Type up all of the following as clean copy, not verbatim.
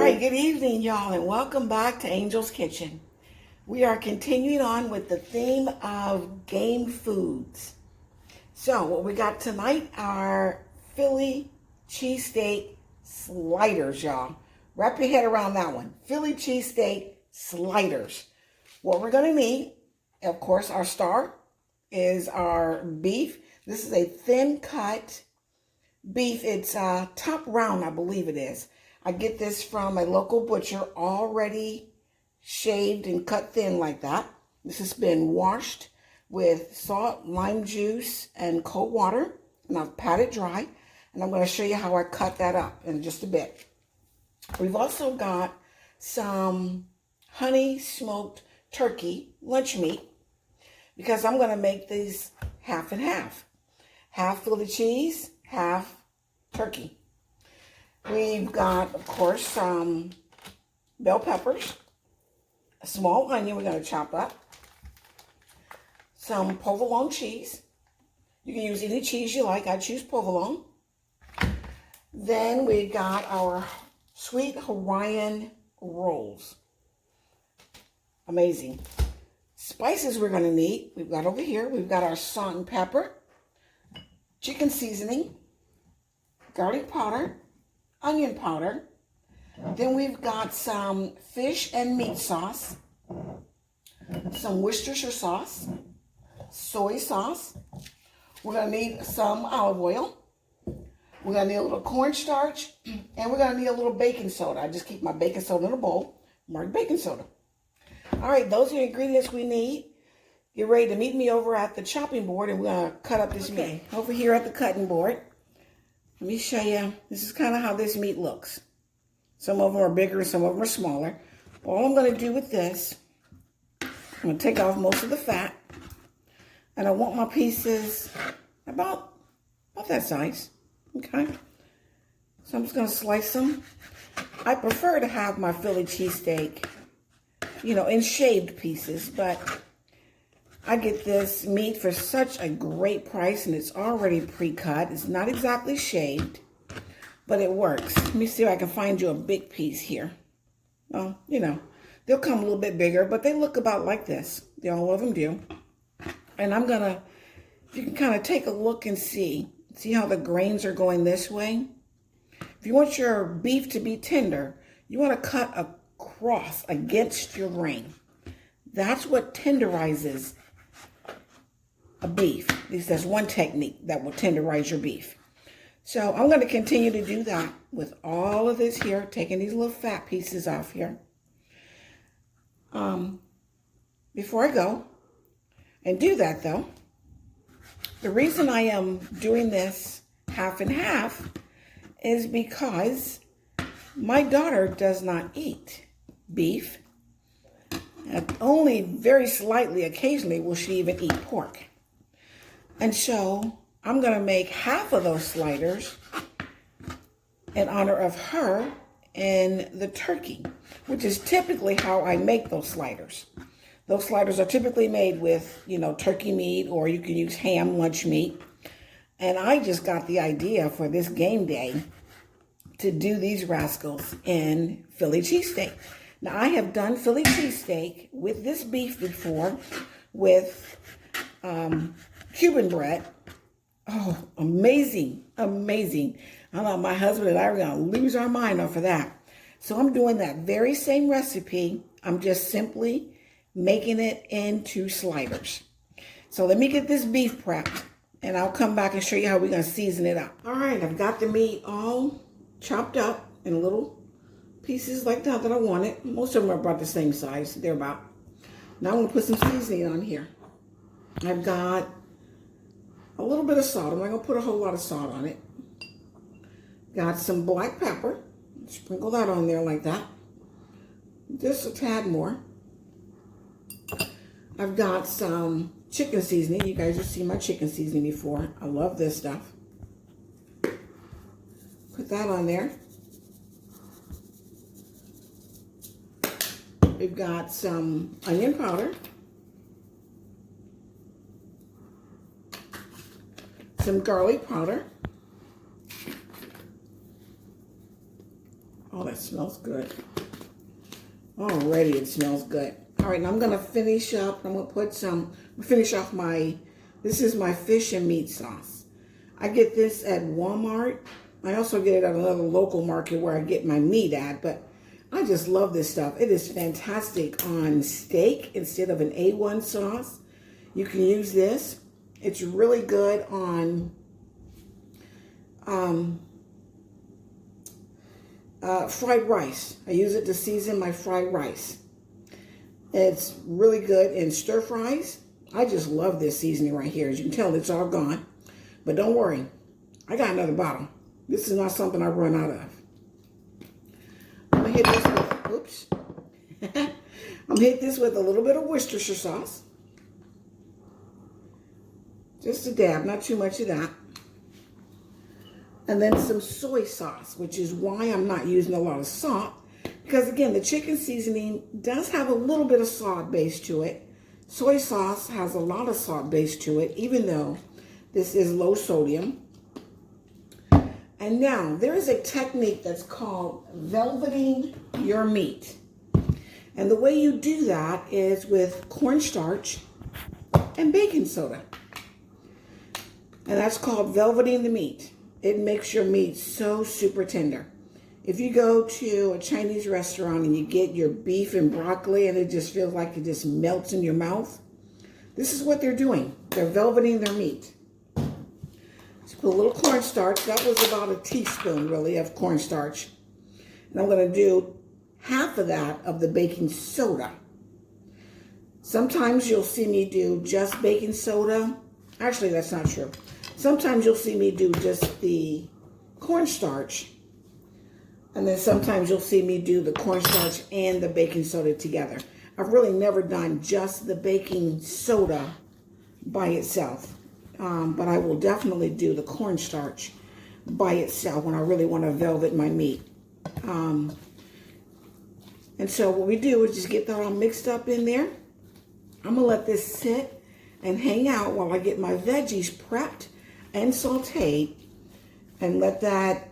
right, good evening, y'all, and welcome back to Angel's Kitchen. We are continuing on with the theme of game foods. So, what we got tonight are Philly cheesesteak sliders, y'all. Wrap your head around that one. Philly cheesesteak sliders. What we're going to need, of course, our star is our beef. This is a thin cut beef. It's top round, I believe it is. I get this from a local butcher, already shaved and cut thin like that. This has been washed with salt, lime juice, and cold water, and I've patted dry. And I'm going to show you how I cut that up in just a bit. We've also got some honey smoked turkey lunch meat, because I'm going to make these half and half. Half Philly cheese, half turkey. We've got, of course, some bell peppers, a small onion we're going to chop up, some provolone cheese. You can use any cheese you like. I choose provolone. Then we got our sweet Hawaiian rolls. Amazing. Spices we're going to need. We've got over here, we've got our salt and pepper, chicken seasoning, garlic powder, onion powder. Then we've got some fish and meat sauce, some Worcestershire sauce, soy sauce. We're going to need some olive oil. We're going to need a little cornstarch, and we're going to need a little baking soda. I just keep my baking soda in a bowl, marked baking soda. All right, those are the ingredients we need. Get ready to meet me over at the chopping board, and we're going to cut up this meat. Over here at the cutting board, let me show you. This is kind of how this meat looks. Some of them are bigger, some of them are smaller. All I'm going to do with this, I'm going to take off most of the fat. And I want my pieces about that size. Okay? So I'm just going to slice them. I prefer to have my Philly cheesesteak, in shaved pieces. But I get this meat for such a great price, and it's already pre-cut. It's not exactly shaved, but it works. Let me see if I can find you a big piece here. Well, they'll come a little bit bigger, but they look about like this. All of them do. And I'm going to, if you can kind of take a look and see how the grains are going this way. If you want your beef to be tender, you want to cut across against your grain. That's what tenderizes a beef. At least that's one technique that will tenderize your beef. So I'm going to continue to do that with all of this here, taking these little fat pieces off here. Before I go and do that though, the reason I am doing this half and half is because my daughter does not eat beef. And only very slightly, occasionally, will she even eat pork. And so I'm going to make half of those sliders in honor of her and the turkey, which is typically how I make those sliders. Those sliders are typically made with, turkey meat, or you can use ham lunch meat. And I just got the idea for this game day to do these rascals in Philly cheesesteak. Now, I have done Philly cheesesteak with this beef before with Cuban bread. Oh, amazing, amazing. I know my husband and I are going to lose our mind off of that. So I'm doing that very same recipe. I'm just simply making it into sliders. So let me get this beef prepped, and I'll come back and show you how we're going to season it up. All right, I've got the meat all chopped up in little pieces like that I wanted. Most of them are about the same size. They're about. Now I'm going to put some seasoning on here. I've got a little bit of salt. I'm not going to put a whole lot of salt on it. Got some black pepper. Sprinkle that on there like that. Just a tad more. I've got some chicken seasoning. You guys have seen my chicken seasoning before. I love this stuff. Put that on there. We've got some onion powder. Some garlic powder. Oh, that smells good. Already it smells good. All right, now I'm gonna finish up. I'm gonna finish off this is my fish and meat sauce. I get this at Walmart. I also get it at another local market where I get my meat at, but I just love this stuff. It is fantastic on steak instead of an A1 sauce. You can use this. It's really good on fried rice. I use it to season my fried rice. It's really good in stir fries. I just love this seasoning right here. As you can tell, it's all gone. But don't worry, I got another bottle. This is not something I run out of. I'm gonna hit this with, oops. I'm gonna hit this with a little bit of Worcestershire sauce. Just a dab, not too much of that. And then some soy sauce, which is why I'm not using a lot of salt. Because again, the chicken seasoning does have a little bit of salt base to it. Soy sauce has a lot of salt base to it, even though this is low sodium. And now, there is a technique that's called velveting your meat. And the way you do that is with cornstarch and baking soda. And that's called velveting the meat. It makes your meat so super tender. If you go to a Chinese restaurant and you get your beef and broccoli and it just feels like it just melts in your mouth, this is what they're doing. They're velveting their meat. Just put a little cornstarch. That was about a teaspoon, really, of cornstarch. And I'm going to do half of that of the baking soda. Sometimes you'll see me do just baking soda. Actually, that's not true. Sometimes you'll see me do just the cornstarch. And then sometimes you'll see me do the cornstarch and the baking soda together. I've really never done just the baking soda by itself. But I will definitely do the cornstarch by itself when I really want to velvet my meat. And so what we do is just get that all mixed up in there. I'm going to let this sit and hang out while I get my veggies prepped and sauteed, and let that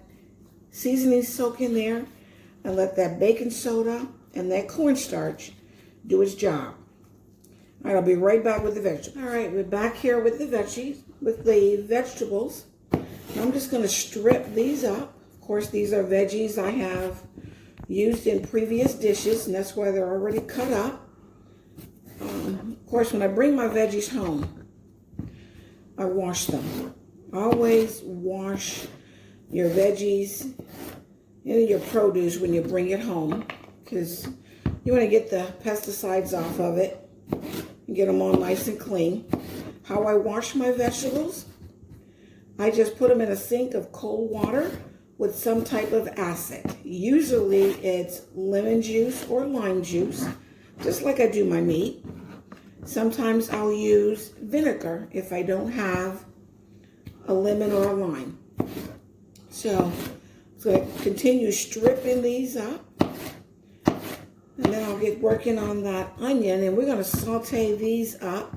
seasoning soak in there, and let that baking soda and that cornstarch do its job. All right, I'll be right back with the vegetables. All right, we're back here with the vegetables. I'm just going to strip these up. Of course, these are veggies I have used in previous dishes, and that's why they're already cut up. Of course, when I bring my veggies home, I wash them. Always wash your veggies and your produce when you bring it home, because you want to get the pesticides off of it and get them all nice and clean. How I wash my vegetables, I just put them in a sink of cold water with some type of acid. Usually it's lemon juice or lime juice, just like I do my meat. Sometimes I'll use vinegar if I don't have a lemon or a lime. So I'm going to continue stripping these up. And then I'll get working on that onion, and we're going to saute these up.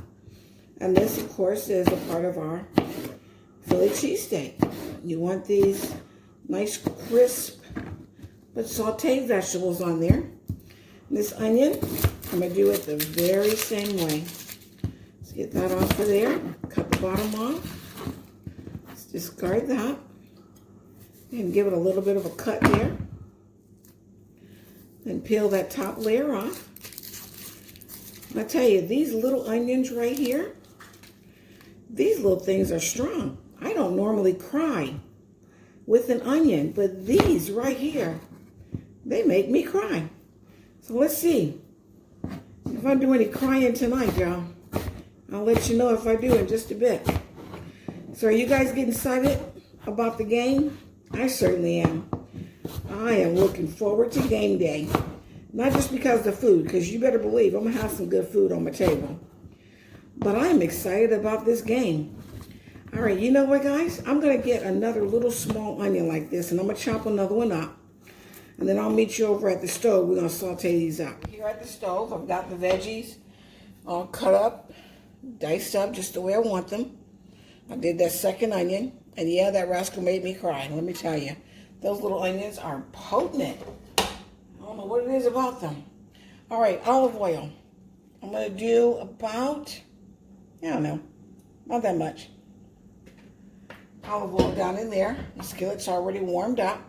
And this, of course, is a part of our Philly cheesesteak. You want these nice, crisp, but sauteed vegetables on there. And this onion, I'm going to do it the very same way. Let's get that off of there. Cut the bottom off. Let's discard that. And give it a little bit of a cut there. Then peel that top layer off. And I tell you, these little onions right here, these little things are strong. I don't normally cry with an onion, but these right here, they make me cry. So let's see if I do any crying tonight, y'all. I'll let you know if I do in just a bit. So are you guys getting excited about the game? I certainly am. I am looking forward to game day. Not just because of the food, because you better believe I'm going to have some good food on my table. But I'm excited about this game. All right, you know what, guys? I'm going to get another little small onion like this, and I'm going to chop another one up. And then I'll meet you over at the stove. We're going to saute these up. Here at the stove, I've got the veggies all cut up, diced up just the way I want them. I did that second onion. And yeah, that rascal made me cry. Let me tell you. Those little onions are potent. I don't know what it is about them. All right, olive oil. I'm going to do about, I don't know, not that much. Olive oil down in there. The skillet's already warmed up.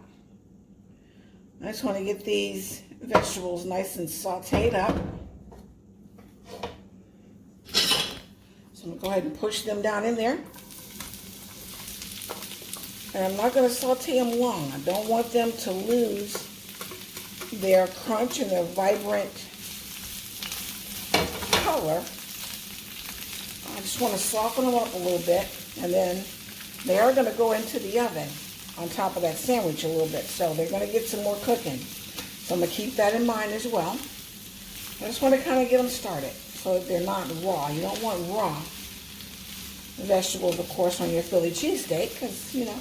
I just want to get these vegetables nice and sauteed up. So I'm going to go ahead and push them down in there. And I'm not going to saute them long. I don't want them to lose their crunch and their vibrant color. I just want to soften them up a little bit, and then they are going to go into the oven on top of that sandwich a little bit, so they're going to get some more cooking. So I'm going to keep that in mind as well. I just want to kind of get them started so that they're not raw. You don't want raw vegetables, of course, on your Philly cheesesteak, because, you know,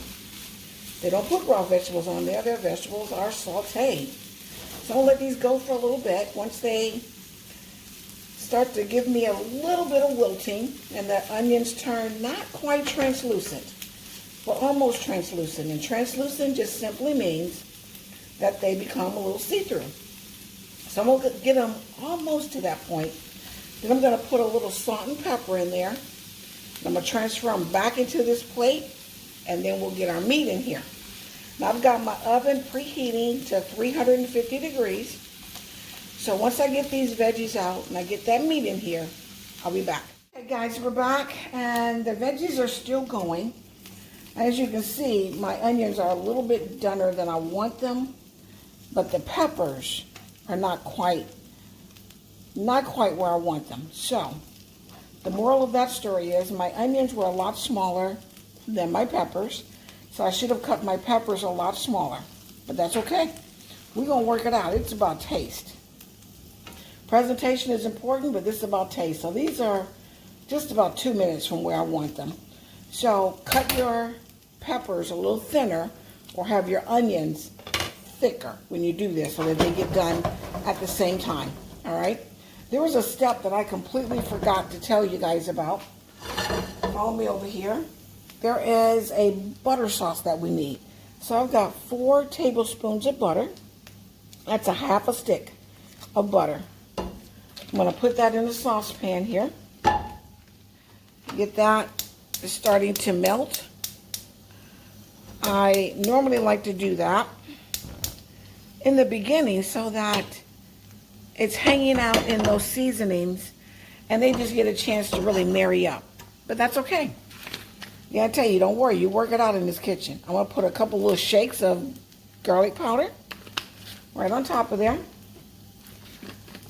they don't put raw vegetables on there. Their vegetables are sauteed. So I'll let these go for a little bit. Once they start to give me a little bit of wilting and the onions turn not quite translucent, but almost translucent. And translucent just simply means that they become a little see-through. So I'm going to get them almost to that point. Then I'm going to put a little salt and pepper in there. I'm going to transfer them back into this plate, and then we'll get our meat in here. Now I've got my oven preheating to 350 degrees. So once I get these veggies out and I get that meat in here, I'll be back. Hey guys, we're back, and the veggies are still going. As you can see, my onions are a little bit dunner than I want them, but the peppers are not quite where I want them. So the moral of that story is my onions were a lot smaller than my peppers, so I should have cut my peppers a lot smaller, but that's okay. We're going to work it out. It's about taste. Presentation is important, but this is about taste. So these are just about 2 minutes from where I want them. So cut your peppers a little thinner, or have your onions thicker when you do this so that they get done at the same time. All right? There was a step that I completely forgot to tell you guys about. Follow me over here. There is a butter sauce that we need. So I've got 4 tablespoons of butter. That's a half a stick of butter. I'm going to put that in the saucepan here. Get that starting to melt. I normally like to do that in the beginning so that it's hanging out in those seasonings and they just get a chance to really marry up. But that's okay. Yeah, I tell you, don't worry. You work it out in this kitchen. I'm going to put a couple little shakes of garlic powder right on top of there.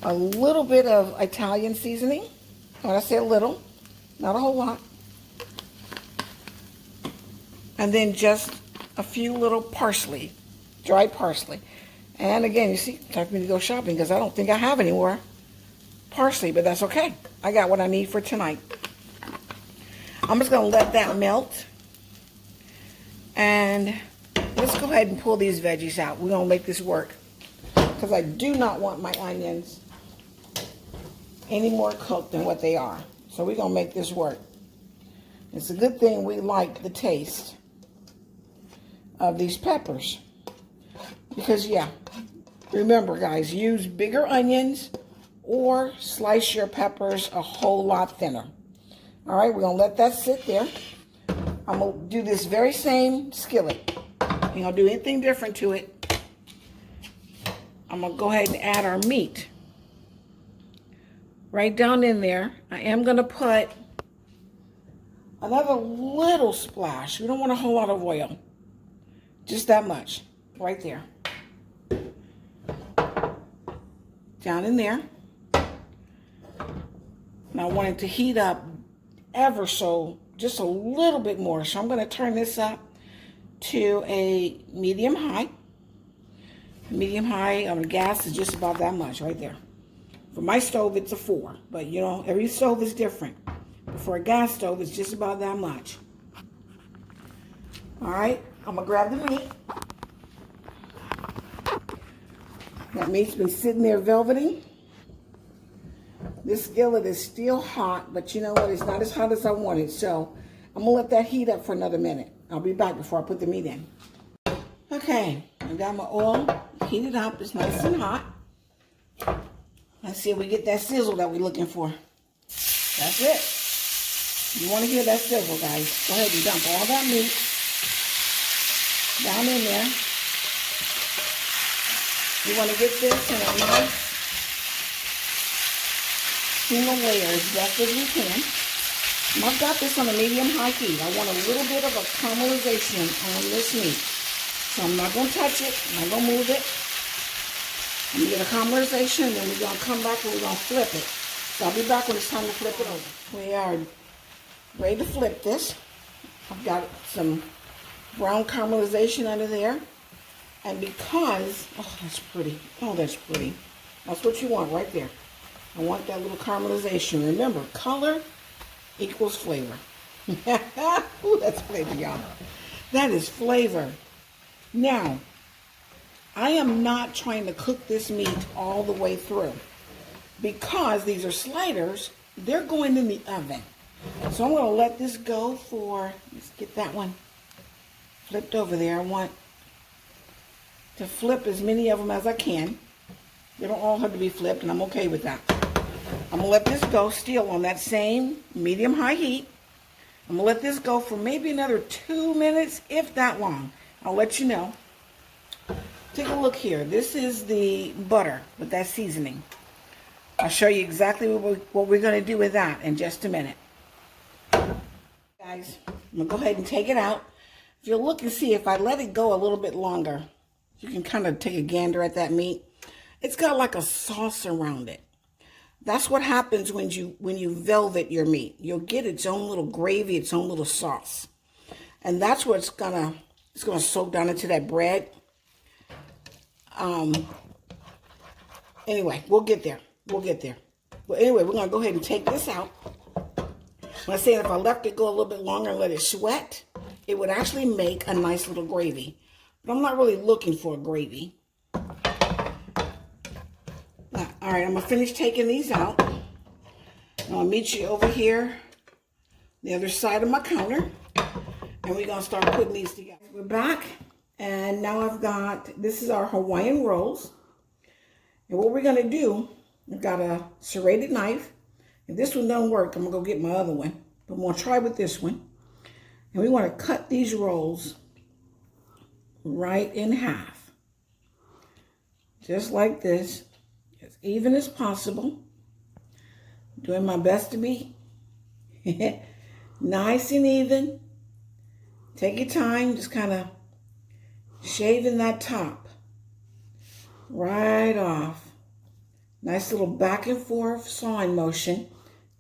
A little bit of Italian seasoning. When I say a little, not a whole lot. And then just a few little parsley, dried parsley. And again, you see, it's time for me to go shopping because I don't think I have any more parsley, but that's okay. I got what I need for tonight. I'm just going to let that melt. And let's go ahead and pull these veggies out. We're going to make this work because I do not want my onions any more cooked than what they are. So we're going to make this work. It's a good thing we like the taste of these peppers. Because, yeah, remember, guys, use bigger onions or slice your peppers a whole lot thinner. All right, we're going to let that sit there. I'm going to do this very same skillet. You don't do anything different to it. I'm going to go ahead and add our meat right down in there. I am going to put another little splash. We don't want a whole lot of oil. Just that much right there. Down in there. And I want it to heat up ever so, just a little bit more. So I'm going to turn this up to a medium high. Medium high on the gas is just about that much right there. For my stove, it's a 4. But, you know, every stove is different. But for a gas stove, it's just about that much. All right, I'm going to grab the meat. That meat's been sitting there velveting. This skillet is still hot, but you know what? It's not as hot as I wanted. So I'm going to let that heat up for another minute. I'll be back before I put the meat in. Okay, I got my oil heated up. It's nice and hot. Let's see if we get that sizzle that we're looking for. That's it. You want to hear that sizzle, guys. Go ahead and dump all that meat down in there. You want to get this in a nice single layer as best as we can. And I've got this on a medium-high heat. I want a little bit of a caramelization on this meat. So I'm not going to touch it. I'm not going to move it. I'm going to get a caramelization, and then we're going to come back and we're going to flip it. So I'll be back when it's time to flip it over. We are ready to flip this. I've got some brown caramelization under there. And because, oh, that's pretty. Oh, that's pretty. That's what you want right there. I want that little caramelization. Remember, color equals flavor. Ooh, that's flavor, y'all. That is flavor. Now, I am not trying to cook this meat all the way through because these are sliders. They're going in the oven. So I'm going to let this go for, let's get that one flipped over there. I want to flip as many of them as I can. They don't all have to be flipped, and I'm okay with that. I'm going to let this go still on that same medium-high heat. I'm going to let this go for maybe another 2 minutes, if that long. I'll let you know. Take a look here. This is the butter with that seasoning. I'll show you exactly what we're going to do with that in just a minute. Guys, I'm going to go ahead and take it out. If you look and see, if I let it go a little bit longer, you can kind of take a gander at that meat. It's got like a sauce around it. That's what happens when you velvet your meat. You'll get its own little gravy, its own little sauce. And that's what it's gonna soak down into that bread. Anyway, we'll get there. We'll get there. But anyway, we're gonna go ahead and take this out. When I say if I left it go a little bit longer and let it sweat, it would actually make a nice little gravy. But I'm not really looking for a gravy. All right, I'm going to finish taking these out. I'll meet you over here, the other side of my counter. And we're going to start putting these together. We're back. And now I've got, this is our Hawaiian rolls. And what we're going to do, I've got a serrated knife. If this one doesn't work, I'm going to go get my other one. But I'm going to try with this one. And we want to cut these rolls right in half. Just like this. As even as possible. Doing my best to be nice and even. Take your time. Just kind of shaving that top right off. Nice little back and forth sawing motion.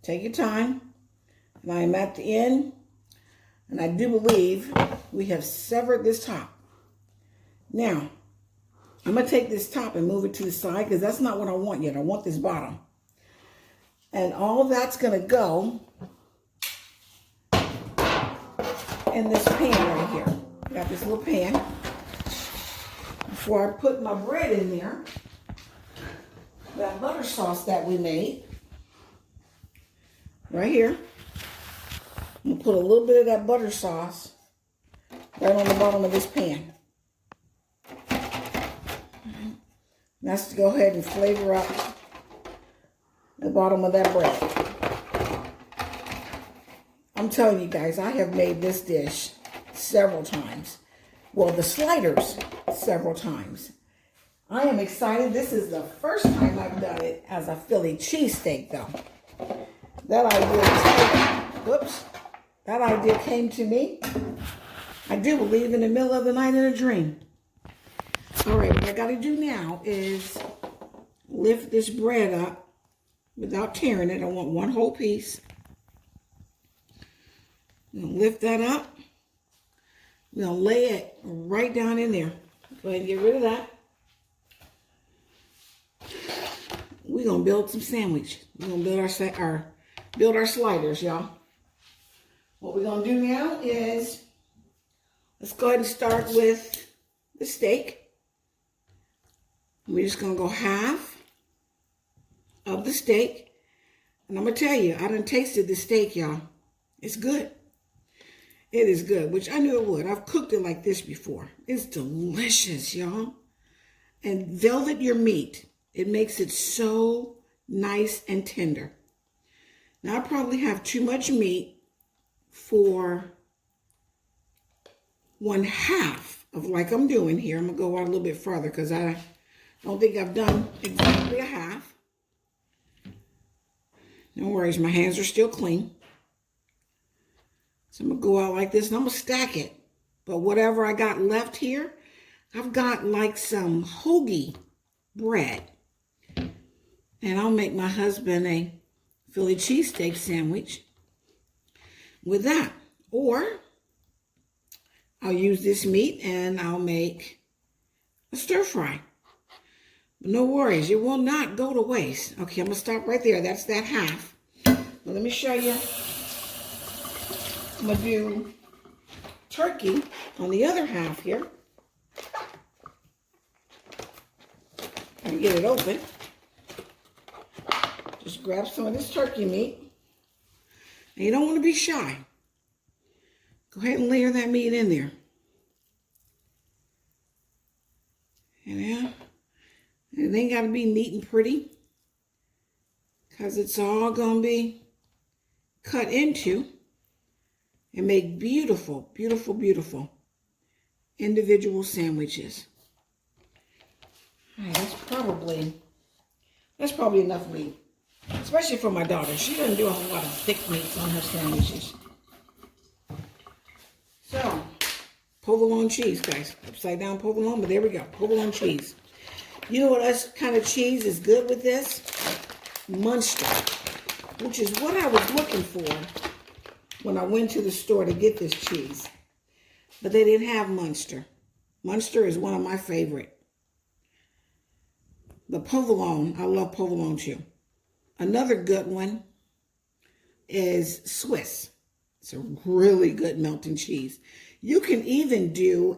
Take your time. And I am at the end. And I do believe we have severed this top. Now, I'm going to take this top and move it to the side because that's not what I want yet. I want this bottom. And all that's going to go in this pan right here. Got this little pan. Before I put my bread in there, that butter sauce that we made, right here, I'm going to put a little bit of that butter sauce right on the bottom of this pan. That's to go ahead and flavor up the bottom of that bread. I'm telling you guys, I have made this dish several times. Well, the sliders several times. I am excited. This is the first time I've done it as a Philly cheesesteak, though. That idea came to me. I do believe in the middle of the night in a dream. All right, what I got to do now is lift this bread up without tearing it. I want one whole piece. Lift that up. We're going to lay it right down in there. Go ahead and get rid of that. We're going to build some sandwiches. We're going to build our sliders, y'all. What we're going to do now is, let's go ahead and start with the steak. We're just going to go half of the steak. And I'm going to tell you, I done tasted the steak, y'all. It's good. It is good, which I knew it would. I've cooked it like this before. It's delicious, y'all. And velvet your meat. It makes it so nice and tender. Now I probably have too much meat for 1/2 of like I'm doing here. I'm going to go out a little bit further because I don't think I've done exactly a half. No worries, my hands are still clean. So I'm going to go out like this and I'm going to stack it. But whatever I got left here, I've got like some hoagie bread. And I'll make my husband a Philly cheesesteak sandwich with that. Or I'll use this meat and I'll make a stir fry. But no worries, it will not go to waste. Okay, I'm going to stop right there. That's that half. But let me show you. I'm going to do turkey on the other half here. And get it open. Just grab some of this turkey meat. And you don't want to be shy. Go ahead and layer that meat in there. And it ain't got to be neat and pretty, because it's all going to be cut into and make beautiful, beautiful, beautiful individual sandwiches. All right, that's probably enough meat, especially for my daughter. She doesn't do a whole lot of thick meats on her sandwiches. So, provolone cheese, guys. Upside down provolone, but there we go. Provolone cheese. You know what else kind of cheese is good with this? Munster, which is what I was looking for when I went to the store to get this cheese. But they didn't have Munster. Munster is one of my favorite. The provolone, I love provolone too. Another good one is Swiss. It's a really good melting cheese. You can even do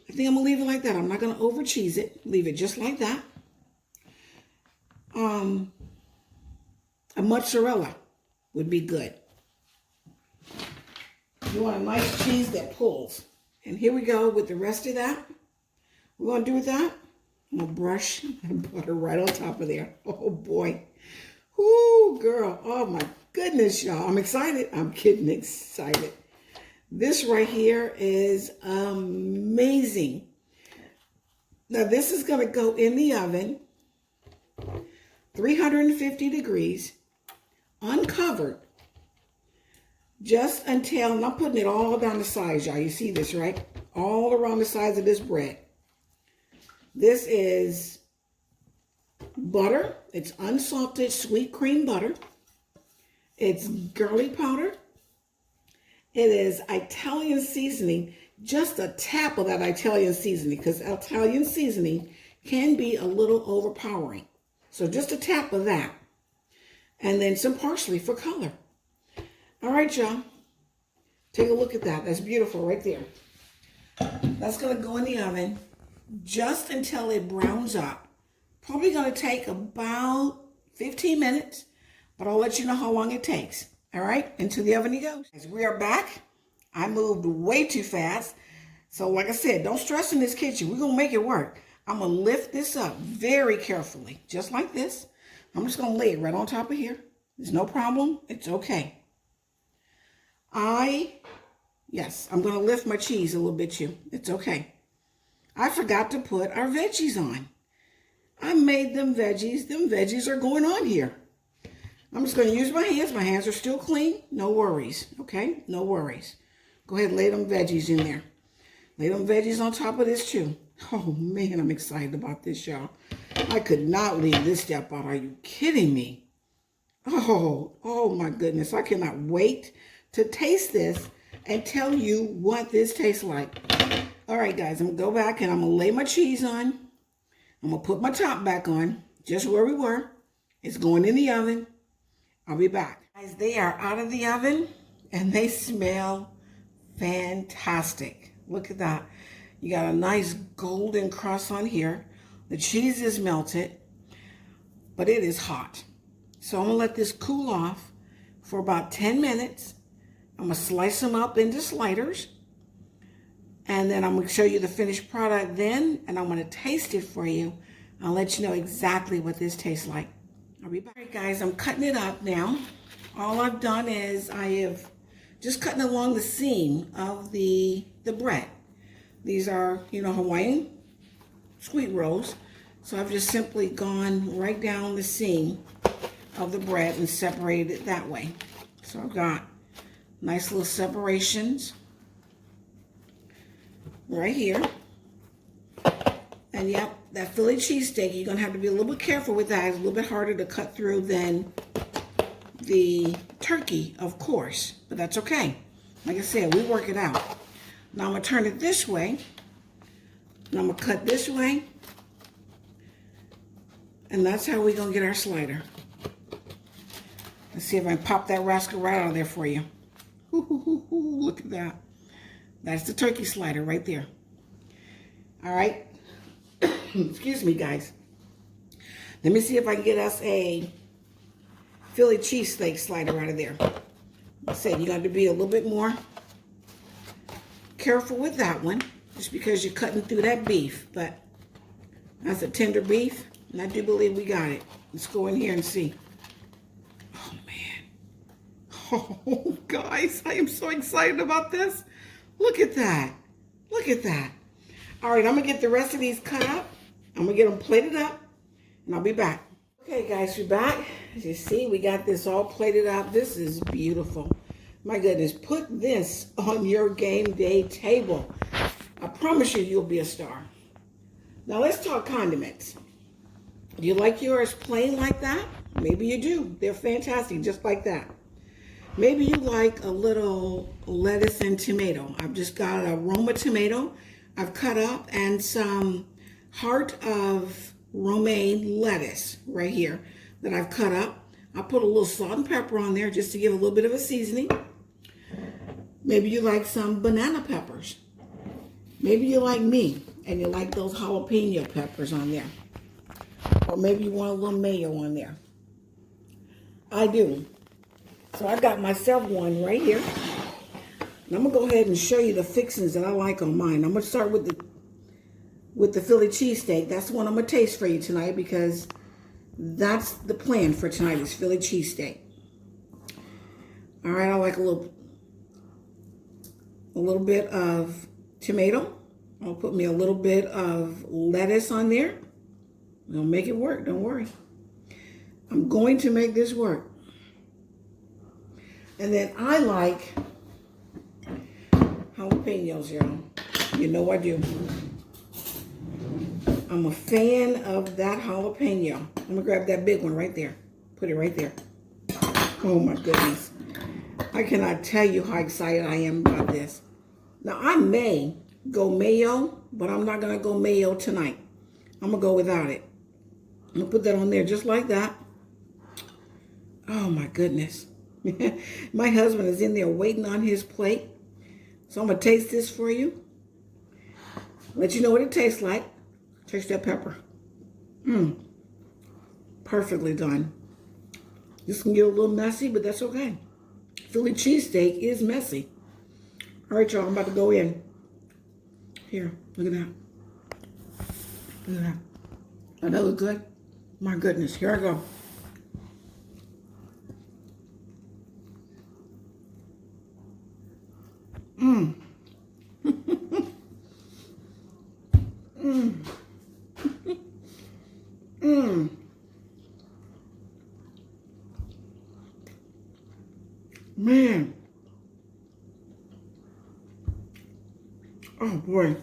I think I'm going to leave it like that. I'm not going to over cheese it. Leave it just like that. A mozzarella would be good. You want a nice cheese that pulls. And here we go with the rest of that. We're going to do with that. I'm going to brush butter right on top of there. Oh boy. Ooh, girl. Oh my goodness, y'all. I'm excited. I'm kidding, excited. This right here is amazing. Now this is going to go in the oven, 350 degrees, uncovered, just until, and I'm putting it all down the sides, y'all. You see this, right? All around the sides of this bread. This is butter. It's unsalted sweet cream butter. It's garlic powder. It is Italian seasoning, just a tap of that Italian seasoning, because Italian seasoning can be a little overpowering. So just a tap of that. And then some parsley for color. All right, y'all. Take a look at that. That's beautiful right there. That's going to go in the oven just until it browns up. Probably going to take about 15 minutes, but I'll let you know how long it takes. All right, into the oven he goes. As we are back, I moved way too fast. So like I said, don't stress in this kitchen. We're going to make it work. I'm going to lift this up very carefully, just like this. I'm just going to lay it right on top of here. There's no problem. It's okay. Yes, I'm going to lift my cheese a little bit too. It's okay. I forgot to put our veggies on. I made them veggies. Them veggies are going on here. I'm just going to use my hands. My hands are still clean. No worries. Okay? No worries. Go ahead and lay them veggies in there. Lay them veggies on top of this too. Oh man, I'm excited about this, y'all. I could not leave this step out. Are you kidding me? Oh my goodness. I cannot wait to taste this and tell you what this tastes like. All right, guys, I'm going to go back and I'm going to lay my cheese on. I'm going to put my top back on, just where we were. It's going in the oven. I'll be back. Guys, they are out of the oven and they smell fantastic. Look at that. You got a nice golden crust on here. The cheese is melted, but it is hot. So I'm going to let this cool off for about 10 minutes. I'm going to slice them up into sliders. And then I'm going to show you the finished product then. And I'm going to taste it for you. I'll let you know exactly what this tastes like. I'll be back. All right, guys, I'm cutting it up now. All I've done is I have just cutting along the seam of the bread. These are, Hawaiian sweet rolls. So I've just simply gone right down the seam of the bread and separated it that way. So I've got nice little separations right here. And yep, that Philly cheesesteak, you're going to have to be a little bit careful with that. It's a little bit harder to cut through than the turkey, of course. But that's okay. Like I said, we work it out. Now I'm going to turn it this way. And I'm going to cut this way. And that's how we're going to get our slider. Let's see if I can pop that rascal right out of there for you. Look at that. That's the turkey slider right there. All right. Excuse me, guys. Let me see if I can get us a Philly cheesesteak slider out of there. I said you got to be a little bit more careful with that one, just because you're cutting through that beef. But that's a tender beef, and I do believe we got it. Let's go in here and see. Oh, man. Oh, guys, I am so excited about this. Look at that. Look at that. All right, I'm going to get the rest of these cut up. I'm going to get them plated up, and I'll be back. Okay, guys, we're back. As you see, we got this all plated up. This is beautiful. My goodness, put this on your game day table. I promise you, you'll be a star. Now, let's talk condiments. Do you like yours plain like that? Maybe you do. They're fantastic, just like that. Maybe you like a little lettuce and tomato. I've just got a Roma tomato I've cut up and some heart of romaine lettuce right here that I've cut up. I'll put a little salt and pepper on there just to give a little bit of a seasoning. Maybe you like some banana peppers. Maybe you like me and you like those jalapeno peppers on there. Or maybe you want a little mayo on there. I do. So I got myself one right here. And I'm going to go ahead and show you the fixings that I like on mine. I'm going to start with the Philly cheesesteak. That's the one I'm going to taste for you tonight, because that's the plan for tonight is Philly cheesesteak. All right, I like a little bit of tomato. I'll put me a little bit of lettuce on there. We'll make it work, don't worry. I'm going to make this work. And then I like jalapenos, y'all. You know I do. I'm a fan of that jalapeno. I'm going to grab that big one right there. Put it right there. Oh, my goodness. I cannot tell you how excited I am about this. Now, I may go mayo, but I'm not going to go mayo tonight. I'm going to go without it. I'm going to put that on there just like that. Oh, my goodness. My husband is in there waiting on his plate. So I'm going to taste this for you. Let you know what it tastes like. Taste that pepper. Perfectly done. This can get a little messy, but that's okay. Philly cheesesteak is messy. All right, y'all, I'm about to go in. Here, look at that. Look at that. Oh, that look good? My goodness, here I go. Man. Oh boy.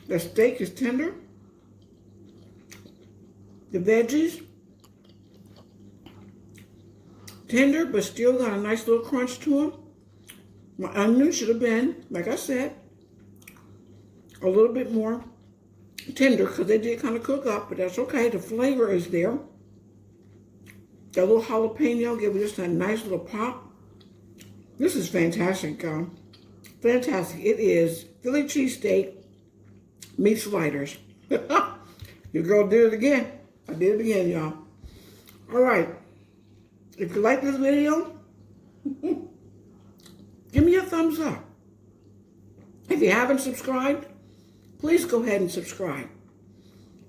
The steak is tender. The veggies, tender, but still got a nice little crunch to them. My onion should have been, like I said, a little bit more tender because they did kind of cook up, but that's okay. The flavor is there. That little jalapeno gave it just a nice little pop. This is fantastic, y'all. Fantastic. It is Philly cheesesteak meat sliders. Your girl did it again. I did it again, y'all. All right. If you like this video, give me a thumbs up. If you haven't subscribed, please go ahead and subscribe.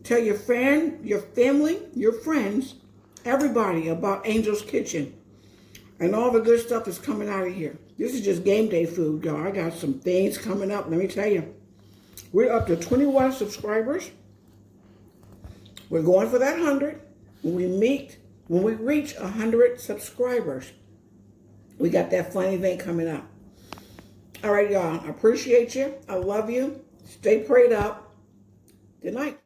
Tell your friend, your family, your friends, everybody about Angel's Kitchen and all the good stuff that's coming out of here. This is just game day food, y'all. I got some things coming up. Let me tell you. We're up to 21 subscribers. We're going for that 100. When we reach 100 subscribers, we got that fun event coming up. All right, y'all. I appreciate you. I love you. Stay prayed up. Good night.